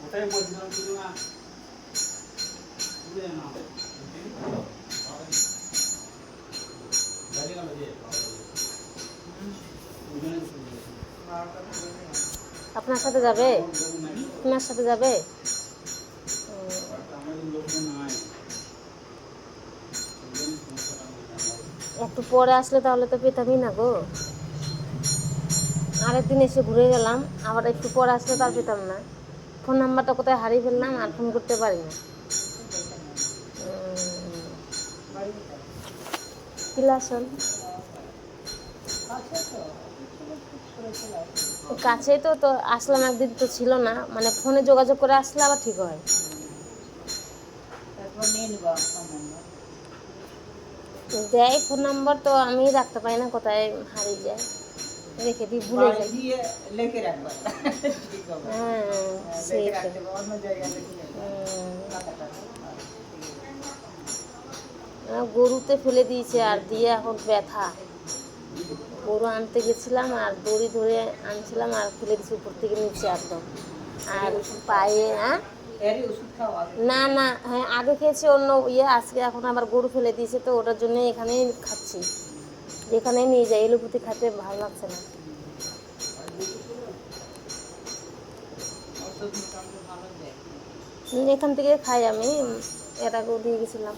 ওটাই বলছিলাম কিন্তু না আপনার সাথে যাবে? আপনার সাথে যাবে? একটু পরে আসলে তাহলে তো পেতামই না গো। আরেকদিন এসে ঘুরে গেলাম, আবার একটু পরে আসলে তার পেতাম না। ফোন নাম্বারটা কোথায় হারিয়ে ফেললাম, আর ফোন করতে পারি না। কিলাসন কাছেই তো তো আসলাম, একদিন তো ছিল না, মানে ফোনে যোগাযোগ করে আসলে আবার ঠিক হয়। দেয় ফোন নাম্বার, তো আমি রাখতে পারি না, কোথায় হারিয়ে যায়, রেখে দিই, ভুলে যাই। হ্যাঁ সেই তো। গরুতে ফেলে দিয়েছে, আর দিয়ে এখন ব্যথা। গরু আনতে গেছিলাম আর দড়ি ধরে আনছিলাম, আর ফেলে দিয়েছি উপর থেকে নিচে একদম। আর পায়ে না না, হ্যাঁ আগে খেয়েছি অন্য আজকে এখন আবার গরু ফেলে দিয়েছে, তো ওটার জন্য এখানেই খাচ্ছি, যেখানেই নিয়ে যাই। এলোপুতি খাতে ভালো লাগছে না। এখান থেকে খাই আমি, এর আগেও দিয়ে গেছিলাম।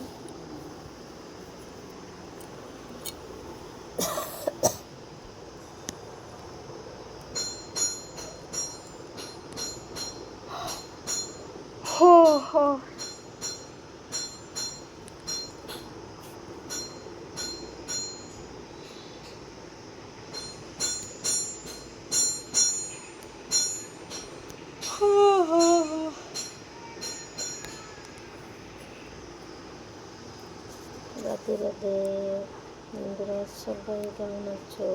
হো হো রাতে রাতে বন্ধুরা সবাই কেমন আছো?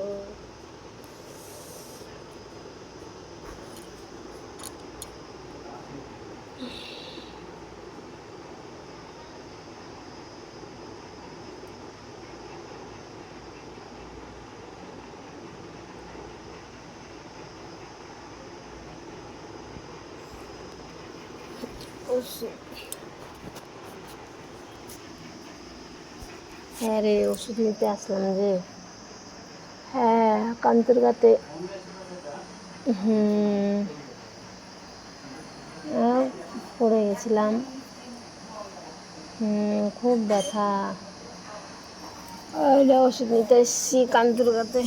হ্যাঁ রে, ওষুধ নিতে আসলাম যে। হ্যাঁ কান্তরগাতে। পড়ে গেছিলাম। খুব ব্যথা। ওষুধ নিতে এসেছি কান্তরগাতে।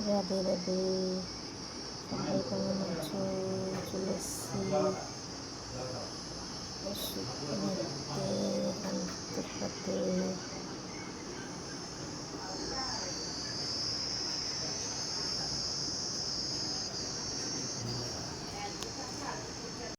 রাধে রাধে, সবাই কেমন আছো? চলে এসছি ওষুধ নিতে কান্তরগাতে।